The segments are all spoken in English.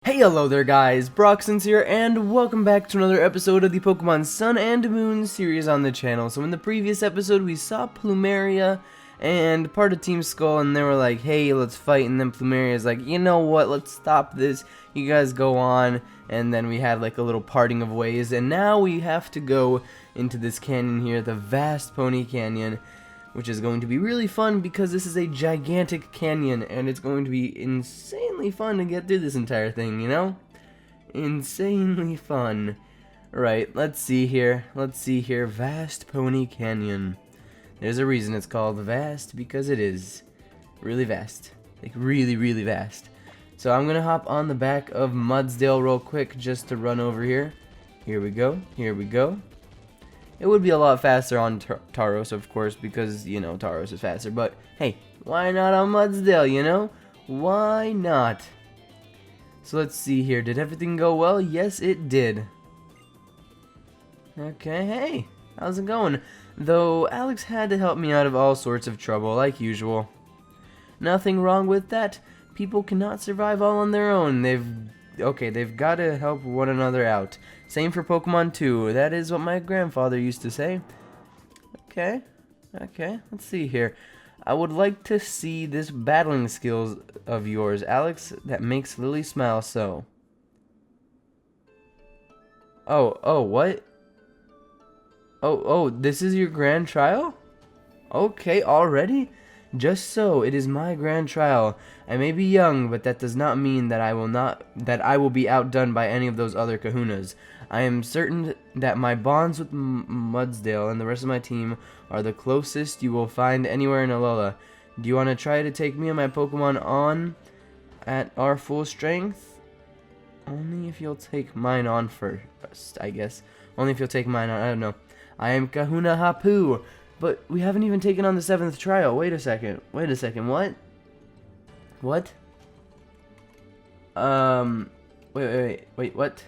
Hey, hello there guys, Broxons here, and welcome back to another episode of the Pokemon Sun and Moon series on the channel. So in the previous episode, we saw Plumeria and part of Team Skull, and they were like, hey, let's fight, and then Plumeria's like, you know what, let's stop this, you guys go on, and then we had like a little parting of ways, and now we have to go into this canyon here, the vast Poni Canyon, which is going to be really fun because this is a gigantic canyon and it's going to be insanely fun to get through this entire thing, you know? Insanely fun. Right, let's see here. Vast Poni Canyon. There's a reason it's called vast, because it is really vast. Like really, really vast. So I'm gonna hop on the back of Mudsdale real quick just to run over here. Here we go. It would be a lot faster on Tauros, of course, because, you know, Tauros is faster. But, hey, why not on Mudsdale, you know? Why not? So let's see here. Did everything go well? Yes, it did. Okay, hey, how's it going? Though, Alex had to help me out of all sorts of trouble, like usual. Nothing wrong with that. People cannot survive all on their own. They've got to help one another out. Same for Pokemon too. That is what my grandfather used to say. Okay, let's see here. I would like to see this battling skills of yours, Alex, that makes Lily smile so. Oh, what? Oh, this is your grand trial? Okay, already? Just so, it is my grand trial. I may be young, but that does not mean that I will be outdone by any of those other kahunas. I am certain that my bonds with Mudsdale and the rest of my team are the closest you will find anywhere in Alola. Do you want to try to take me and my Pokemon on at our full strength? Only if you'll take mine on first, I guess. Only if you'll take mine on, I don't know. I am KAHUNA HAPU. But we haven't even taken on the 7th trial. Wait a second, what? What? Wait, what?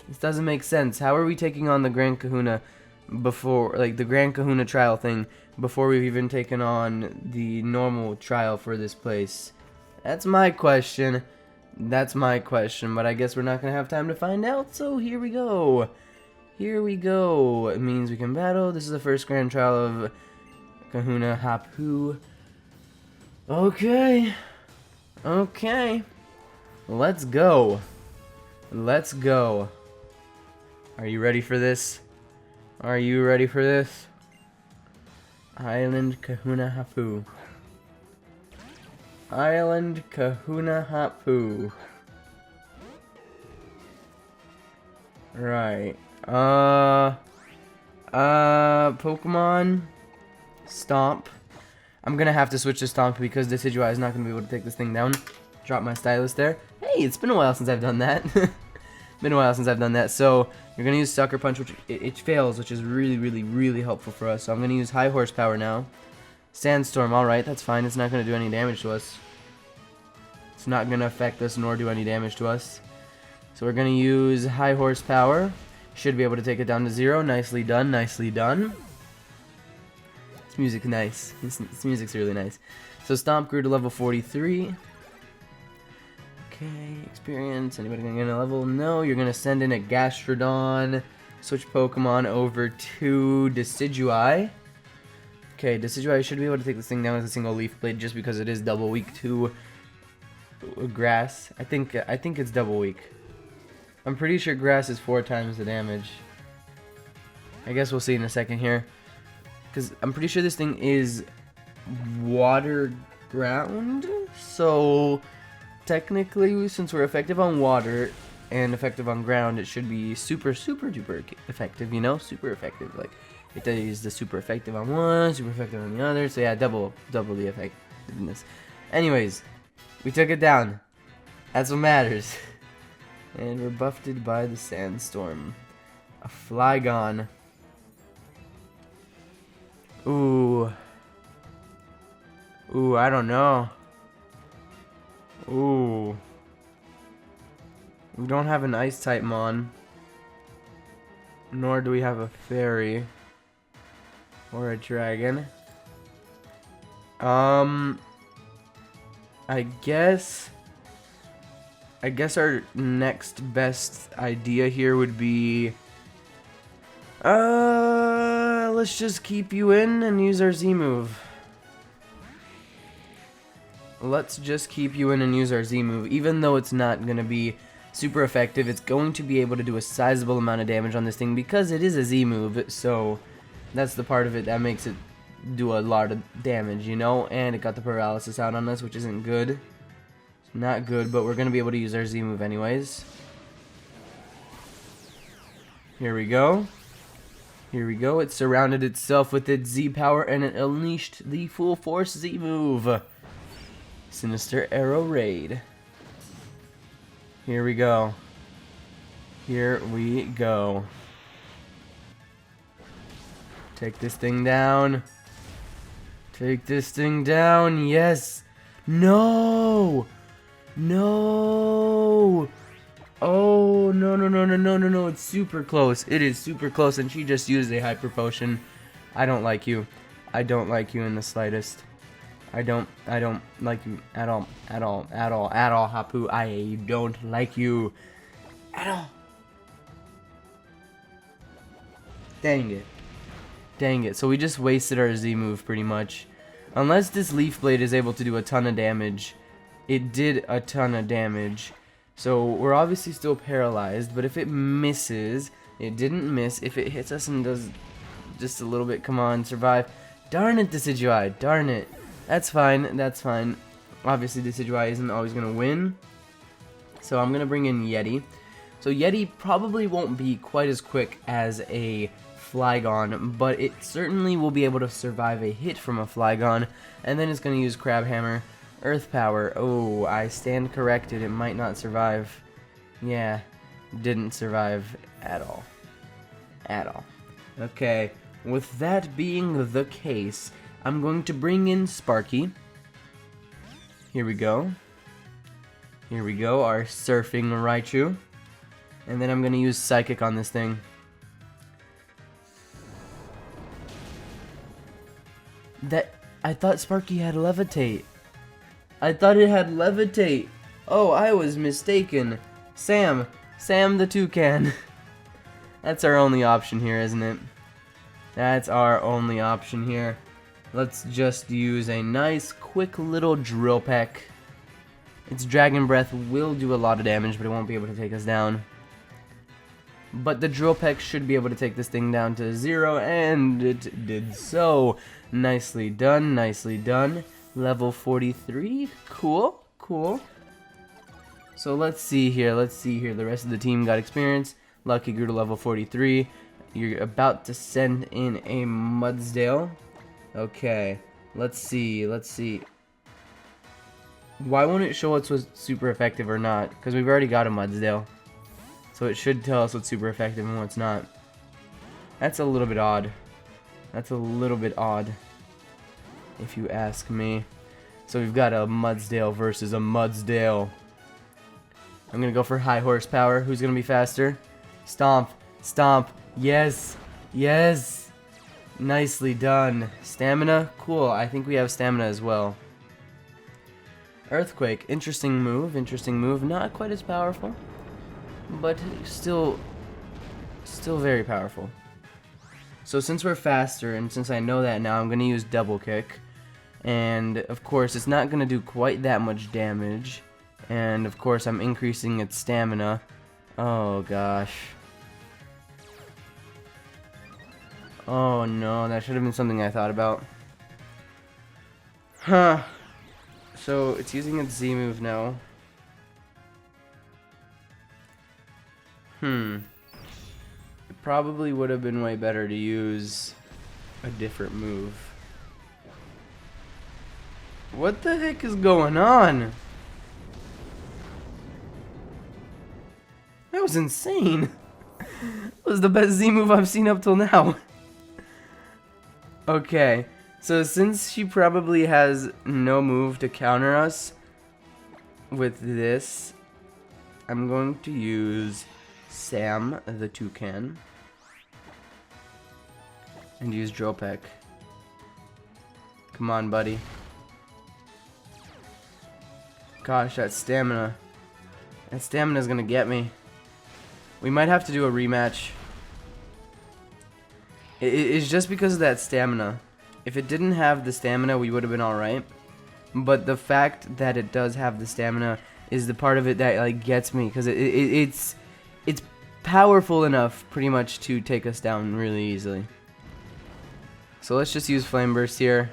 This doesn't make sense. How are we taking on the Grand Kahuna before, like, the Grand Kahuna trial thing, before we've even taken on the normal trial for this place? That's my question, but I guess we're not gonna have time to find out, so here we go. It means we can battle. This is the first grand trial of KAHUNA HAPU. Okay. Let's go. Are you ready for this? Island KAHUNA HAPU. Right. Pokemon Stomp. I'm gonna have to switch to Stomp because Decidueye is not gonna be able to take this thing down. Drop my stylus there. Hey, it's been a while since I've done that. So you're gonna use Sucker Punch, which it fails, which is really, really, really helpful for us. So I'm gonna use High Horsepower now. Sandstorm, alright, that's fine. It's not gonna do any damage to us. It's not gonna affect us nor do any damage to us. So we're gonna use High Horsepower. Should be able to take it down to 0. Nicely done. This music nice. This music's really nice. So Stomp grew to level 43. Okay, experience. Anybody gonna get a level? No, you're gonna send in a Gastrodon. Switch Pokemon over to Decidueye. Okay, Decidueye should be able to take this thing down with a single Leaf Blade just because it is double weak to grass. I think it's double weak. I'm pretty sure grass is 4 times the damage. I guess we'll see in a second here. Because I'm pretty sure this thing is water ground. So technically, since we're effective on water and effective on ground, it should be super, super duper effective, you know? Super effective. Like, it is the super effective on one, super effective on the other. So yeah, double the effectiveness. Anyways, we took it down. That's what matters. And we're buffeted by the Sandstorm. A Flygon. Ooh, I don't know. Ooh. We don't have an Ice-type Mon. Nor do we have a Fairy. Or a Dragon. I guess I guess our next best idea here would be... let's just keep you in and use our Z move. Let's just keep you in and use our Z move. Even though it's not going to be super effective, it's going to be able to do a sizable amount of damage on this thing because it is a Z move, so that's the part of it that makes it do a lot of damage, you know? And it got the paralysis out on us, which isn't good. Not good, but we're going to be able to use our Z move anyways. Here we go. Here we go. It surrounded itself with its Z power and it unleashed the full force Z move. Sinister Arrow Raid. Here we go. Here we go. Take this thing down. Take this thing down. Yes. No. No. Oh, no, no, no, no, no, no, no. It's super close. It is super close, and she just used a hyper potion. I don't like you. I don't like you in the slightest. I don't like you at all, Hapu. I don't like you at all. Dang it. Dang it. So we just wasted our Z move pretty much. Unless this Leaf Blade is able to do a ton of damage. It did a ton of damage. So we're obviously still paralyzed, but if it misses, it didn't miss. If it hits us and does just a little bit, come on, survive. Darn it, Decidueye. Darn it. That's fine, that's fine. Obviously, Decidueye isn't always going to win. So I'm going to bring in Yeti. So Yeti probably won't be quite as quick as a Flygon, but it certainly will be able to survive a hit from a Flygon. And then it's going to use Crab Hammer. Earth Power. Oh, I stand corrected. It might not survive. Yeah, didn't survive at all. At all. Okay, with that being the case, I'm going to bring in Sparky. Here we go. Here we go, our Surfing Raichu. And then I'm going to use Psychic on this thing. I thought Sparky had Levitate. I thought it had Levitate. Oh, I was mistaken. Sam the Toucan. That's our only option here, isn't it? That's our only option here. Let's just use a nice, quick little Drill Peck. Its Dragon Breath will do a lot of damage, but it won't be able to take us down. But the Drill Peck should be able to take this thing down to 0, and it did so. Nicely done, nicely done. Level 43, cool, cool. So let's see here, the rest of the team got experience. Lucky grew to level 43. You're about to send in a Mudsdale. Okay, let's see. Why won't it show us what's super effective or not? Because we've already got a Mudsdale. So it should tell us what's super effective and what's not. That's a little bit odd. That's a little bit odd, if you ask me. So we've got a Mudsdale versus a Mudsdale. I'm going to go for high horsepower. Who's going to be faster? Stomp. Stomp. Yes. Yes. Nicely done. Stamina? Cool. I think we have stamina as well. Earthquake. Interesting move. Interesting move. Not quite as powerful, but still very powerful. So since we're faster, and since I know that now, I'm going to use Double Kick. And, of course, it's not going to do quite that much damage. And, of course, I'm increasing its stamina. Oh, gosh. Oh, no, that should have been something I thought about. Huh. So, it's using its Z move now. It probably would have been way better to use a different move. What the heck is going on? That was insane. That was the best Z move I've seen up till now. Okay, so since she probably has no move to counter us with this, I'm going to use Sam the Toucan and use Drill Peck. Come on, buddy. Gosh, that stamina. That stamina's gonna get me. We might have to do a rematch. It's just because of that stamina. If it didn't have the stamina, we would have been alright. But the fact that it does have the stamina is the part of it that like gets me, because it's powerful enough pretty much to take us down really easily. So let's just use Flame Burst here.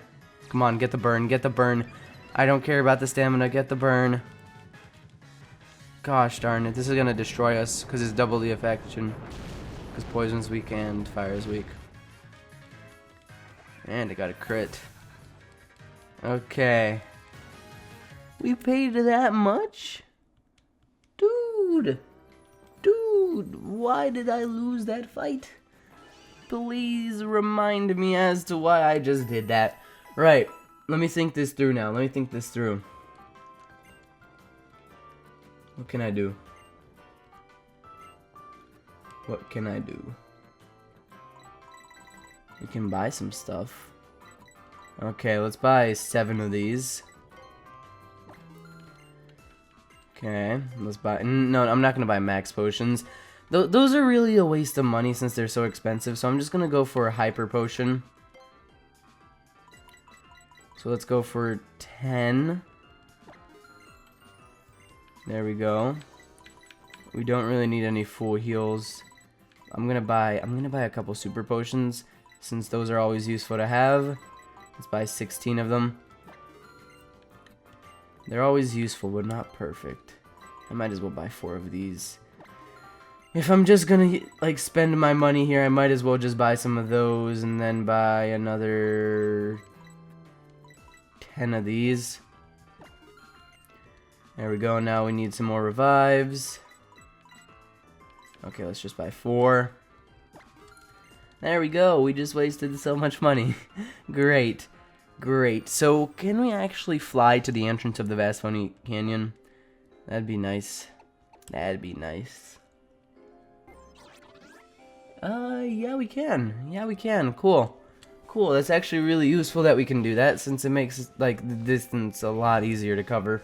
Come on, get the burn, get the burn. I don't care about the stamina, get the burn. Gosh darn it, this is gonna destroy us because it's double the affection. Because poison's weak and fire's weak. And it got a crit. Okay. We paid that much? Dude! Dude, why did I lose that fight? Please remind me as to why I just did that. Right, let me think this through now. Let me think this through. What can I do? What can I do? We can buy some stuff. Okay, let's buy 7 of these. Okay, let's buy... No, I'm not going to buy max potions. Those are really a waste of money since they're so expensive, so I'm just going to go for a hyper potion. So let's go for 10. There we go. We don't really need any full heals. I'm gonna buy a couple super potions since those are always useful to have. Let's buy 16 of them. They're always useful, but not perfect. I might as well buy 4 of these. If I'm just gonna like spend my money here, I might as well just buy some of those and then buy another 10 of these. There we go. Now we need some more revives. Okay, let's just buy 4. There we go. We just wasted so much money. Great. Great. So, can we actually fly to the entrance of the Vast Poni Canyon? That'd be nice. That'd be nice. Yeah, we can. Yeah, we can. Cool. Cool. That's actually really useful that we can do that, since it makes, like, the distance a lot easier to cover.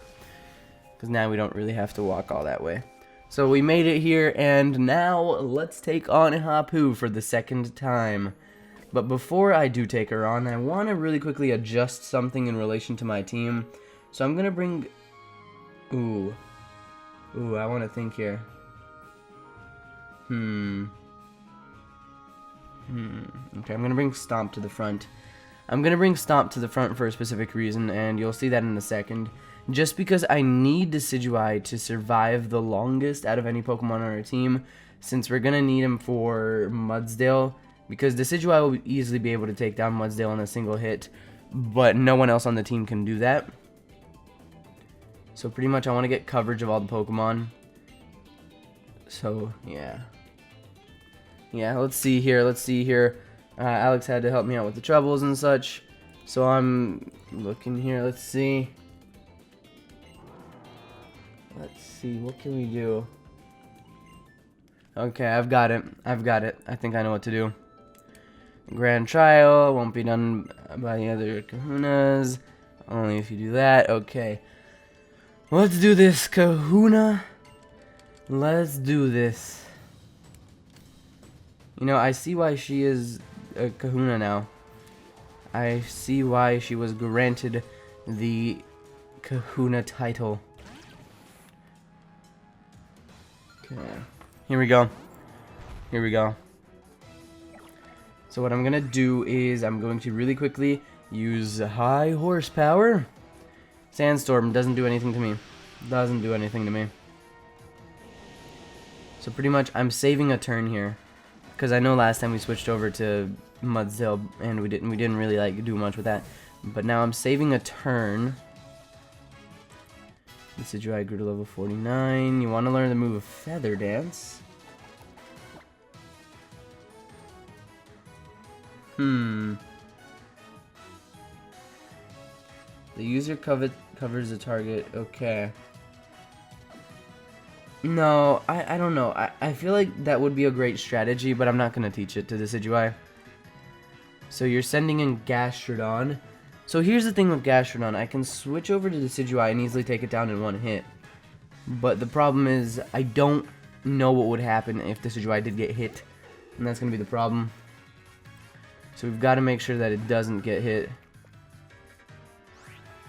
Because now we don't really have to walk all that way. So we made it here, and now let's take on Hapu for the 2nd time. But before I do take her on, I want to really quickly adjust something in relation to my team. So I'm going to bring... Ooh, I want to think here. Okay, I'm going to bring Stomp to the front. I'm going to bring Stomp to the front for a specific reason, and you'll see that in a second. Just because I need Decidueye to survive the longest out of any Pokemon on our team, since we're going to need him for Mudsdale, because Decidueye will easily be able to take down Mudsdale in a single hit, but no one else on the team can do that. So pretty much I want to get coverage of all the Pokemon. So, yeah. Yeah, let's see here. Alex had to help me out with the troubles and such. So I'm looking here, let's see. What can we do? Okay, I've got it. I think I know what to do. Grand Trial won't be done by the other Kahunas. Only if you do that. Okay. Let's do this, Kahuna. Let's do this. You know, I see why she is a Kahuna now. I see why she was granted the Kahuna title. Okay, here we go. So what I'm gonna do is I'm going to really quickly use high horsepower. Sandstorm doesn't do anything to me. So pretty much I'm saving a turn here, because I know last time we switched over to Mudsdale and we didn't really like do much with that. But now I'm saving a turn. Decidueye grew to level 49. You want to learn the move of Feather Dance. The user covers the target. Okay. No, I don't know. I feel like that would be a great strategy, but I'm not going to teach it to Decidueye. So you're sending in Gastrodon. So here's the thing with Gastrodon. I can switch over to Decidueye and easily take it down in one hit. But the problem is, I don't know what would happen if the Decidueye did get hit. And that's going to be the problem. So we've got to make sure that it doesn't get hit.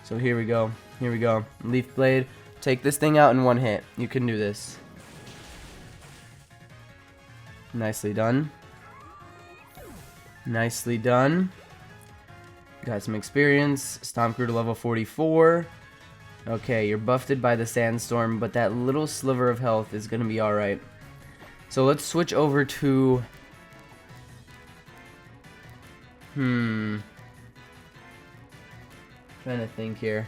So here we go. Here we go. Leaf Blade. Take this thing out in one hit. You can do this. Nicely done. Nicely done. Got some experience. Stomp grew to level 44. Okay, you're buffed by the Sandstorm, but that little sliver of health is going to be alright. So let's switch over to... Trying to think here.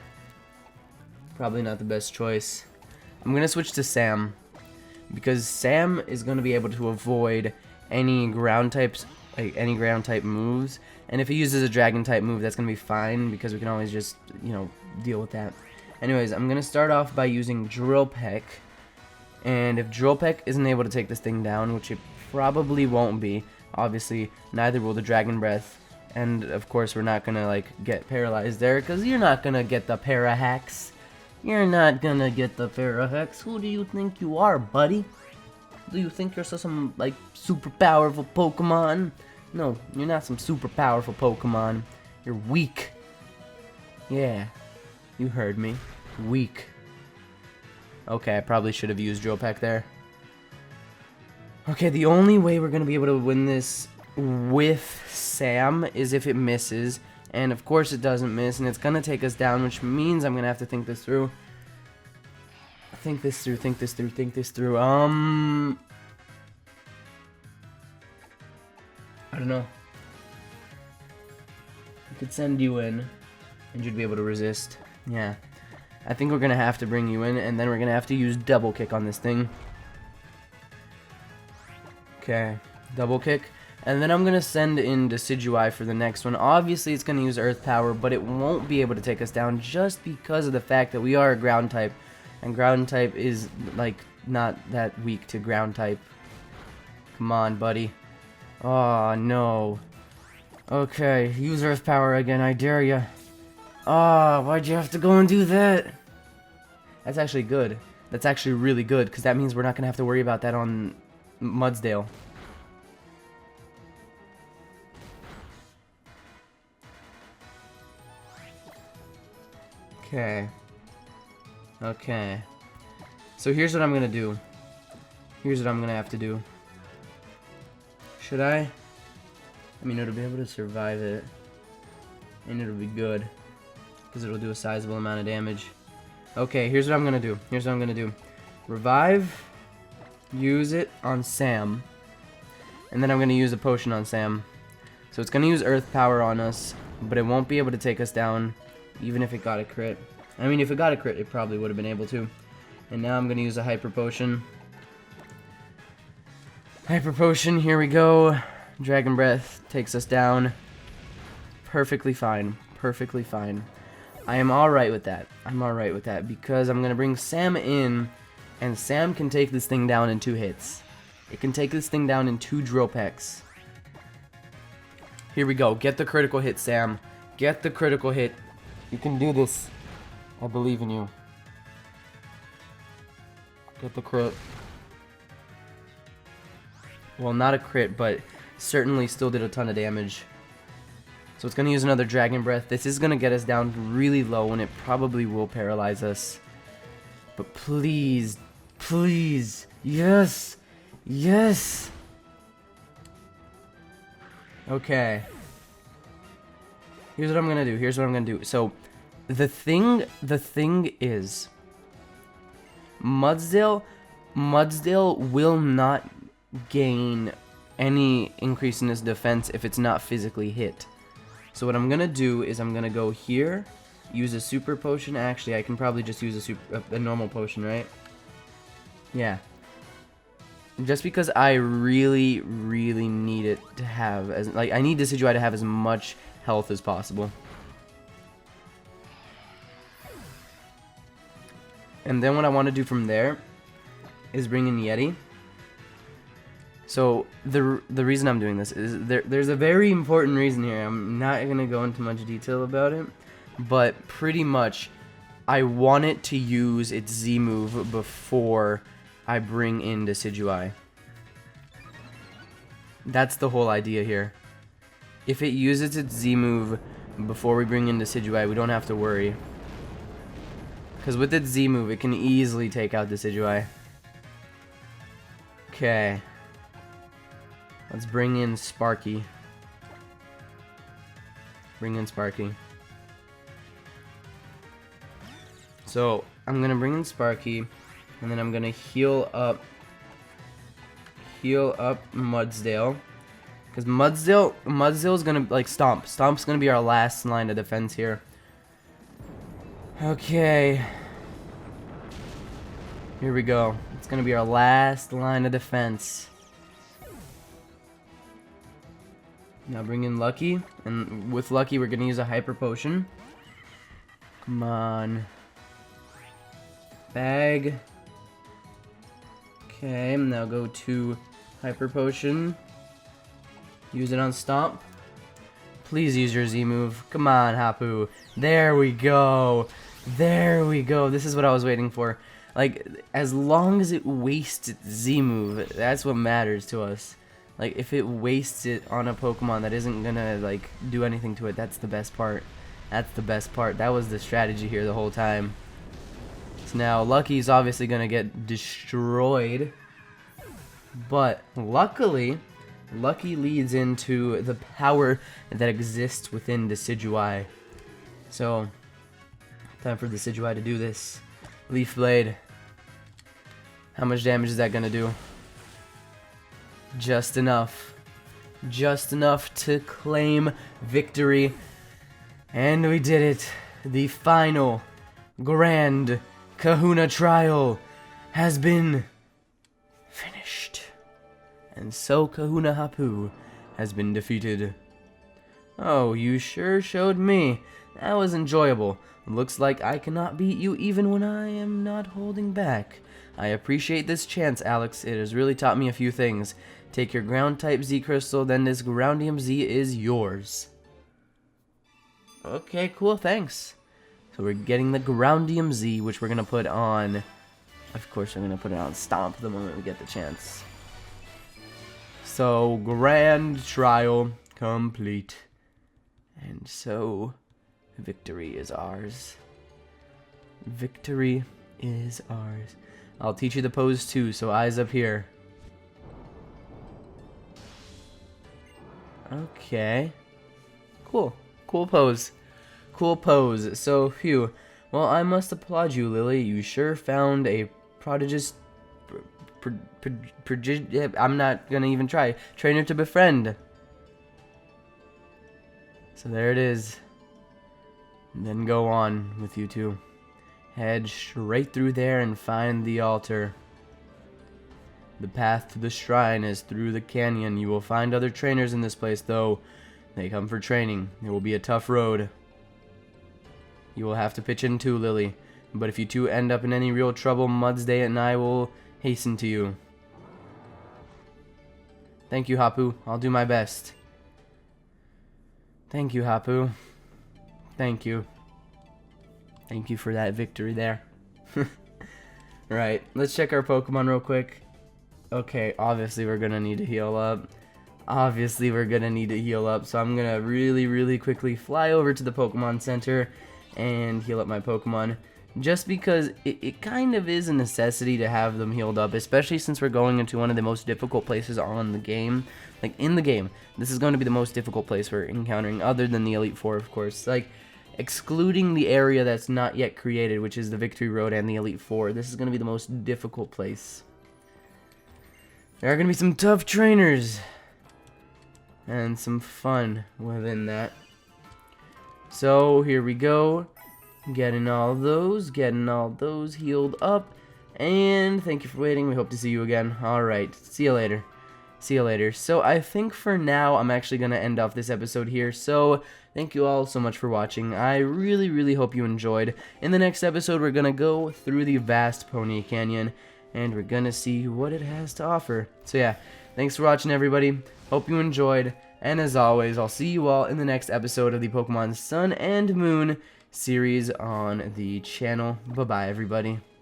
Probably not the best choice. I'm going to switch to Sam. Because Sam is going to be able to avoid any ground types, any ground type moves. And if he uses a dragon type move, that's going to be fine, because we can always just, you know, deal with that. Anyways, I'm going to start off by using Drill Peck. And if Drill Peck isn't able to take this thing down, which it probably won't be, obviously, neither will the Dragon Breath. And, of course, we're not going to, like, get paralyzed there, because you're not going to get the Para-Hex. You're not going to get the Para-Hex. Who do you think you are, buddy? Do you think you're some, like, super powerful Pokemon? No, you're not some super powerful Pokemon. You're weak. Yeah. You heard me. Weak. Okay, I probably should have used Drill Peck there. Okay, the only way we're going to be able to win this with Sam is if it misses. And of course it doesn't miss, and it's going to take us down, which means I'm going to have to think this through. Think this through. I don't know. I could send you in, and you'd be able to resist. Yeah. I think we're going to have to bring you in, and then we're going to have to use Double Kick on this thing. Okay. Double Kick. And then I'm going to send in Decidueye for the next one. Obviously, it's going to use Earth Power, but it won't be able to take us down just because of the fact that we are a Ground type. And Ground type is, like, not that weak to Ground type. Come on, buddy. Oh, no. Okay, use Earth Power again, I dare ya. Ah, why'd you have to go and do that? That's actually good. That's actually really good, because that means we're not going to have to worry about that on Mudsdale. Okay. Okay. So here's what I'm going to do. Here's what I'm going to have to do. Should I? I mean, it'll be able to survive it. And it'll be good. Because it'll do a sizable amount of damage. Okay, here's what I'm going to do. Here's what I'm going to do. Revive. Use it on Sam. And then I'm going to use a potion on Sam. So it's going to use Earth Power on us. But it won't be able to take us down. Even if it got a crit. I mean, if it got a crit, it probably would have been able to. And now I'm going to use a Hyper Potion. Hyper Potion, here we go. Dragon Breath takes us down. Perfectly fine. Perfectly fine. I am alright with that. I'm alright with that. Because I'm going to bring Sam in. And Sam can take this thing down in 2 hits. It can take this thing down in 2 Drill Pecks. Here we go. Get the critical hit, Sam. Get the critical hit. You can do this. I believe in you. Get the crit. Well, not a crit, but certainly still did a ton of damage. So it's going to use another Dragon Breath. This is going to get us down really low, and it probably will paralyze us. But please, please, yes, yes. Okay. Here's what I'm going to do. Here's what I'm going to do. So, the thing is, Mudsdale will not gain any increase in his defense if it's not physically hit. So what I'm going to do is I'm going to go here, use a super potion. Actually, I can probably just use a normal potion, right? Yeah. Just because I really, really need it to have, I need Decidueye to have as much health as possible. And then what I want to do from there is bring in Yeti. So the reason I'm doing this is there's a very important reason here. I'm not going to go into much detail about it, but pretty much I want it to use its Z move before I bring in Decidueye. That's the whole idea here. If it uses its Z move before we bring in Decidueye, we don't have to worry. Because with its Z move, it can easily take out Decidueye. Okay. Let's bring in Sparky. Bring in Sparky. So, I'm going to bring in Sparky, and then I'm going to heal up Mudsdale. Because Mudsdale is going to, like, Stomp. Stomp's going to be our last line of defense here. Okay. Here we go. It's going to be our last line of defense. Now bring in Lucky, and with Lucky we're going to use a Hyper Potion. Come on. Bag. Okay, now go to Hyper Potion. Use it on Stomp. Please use your Z move. Come on, Hapu. There we go. There we go. This is what I was waiting for. Like, as long as it wastes its Z move, that's what matters to us. Like, if it wastes it on a Pokemon that isn't gonna, like, do anything to it, that's the best part. That's the best part. That was the strategy here the whole time. So now, Lucky's obviously gonna get destroyed. But, luckily, Lucky leads into the power that exists within Decidueye. So, time for Decidueye to do this. Leaf Blade. How much damage is that gonna do? Just enough. Just enough to claim victory. And we did it. The final Grand Kahuna trial has been finished. And so Kahuna Hapu has been defeated. Oh, you sure showed me. That was enjoyable. Looks like I cannot beat you even when I am not holding back. I appreciate this chance, Alex. It has really taught me a few things. Take your ground-type Z Crystal, then this Groundium Z is yours. Okay, cool, thanks. So we're getting the Groundium Z, which we're going to put on... Of course, we're going to put it on Stomp the moment we get the chance. So, grand trial complete. And so, victory is ours. Victory is ours. I'll teach you the pose too, so eyes up here. Okay. Cool. Cool pose. Cool pose. So, phew. Well, I must applaud you, Lily. You sure found a prodigious... I'm not gonna even try. Trainer to befriend. So there it is. And then go on with you two. Head straight through there and find the altar. The path to the shrine is through the canyon. You will find other trainers in this place, though. They come for training. It will be a tough road. You will have to pitch in too, Lily. But if you two end up in any real trouble, Mudsday and I will hasten to you. Thank you, Hapu. I'll do my best. Thank you, Hapu. Thank you. Thank you for that victory there. Right, let's check our Pokemon real quick. Okay, obviously we're gonna need to heal up. Obviously we're gonna need to heal up, so I'm gonna really quickly fly over to the Pokemon Center and heal up my Pokemon. Just because it kind of is a necessity to have them healed up, especially since we're going into one of the most difficult places on the game. Like, in the game, this is going to be the most difficult place we're encountering, other than the Elite Four, of course. Like, excluding the area that's not yet created, which is the Victory Road and the Elite Four, this is going to be the most difficult place. There are going to be some tough trainers, and some fun within that. So, here we go. Getting all those healed up. And thank you for waiting. We hope to see you again. Alright, see you later. See you later. So I think for now, I'm actually going to end off this episode here. So thank you all so much for watching. I really hope you enjoyed. In the next episode, we're going to go through the vast Poni Canyon. And we're going to see what it has to offer. So yeah, thanks for watching, everybody. Hope you enjoyed. And as always, I'll see you all in the next episode of the Pokemon Sun and Moon series on the channel. Bye bye, everybody.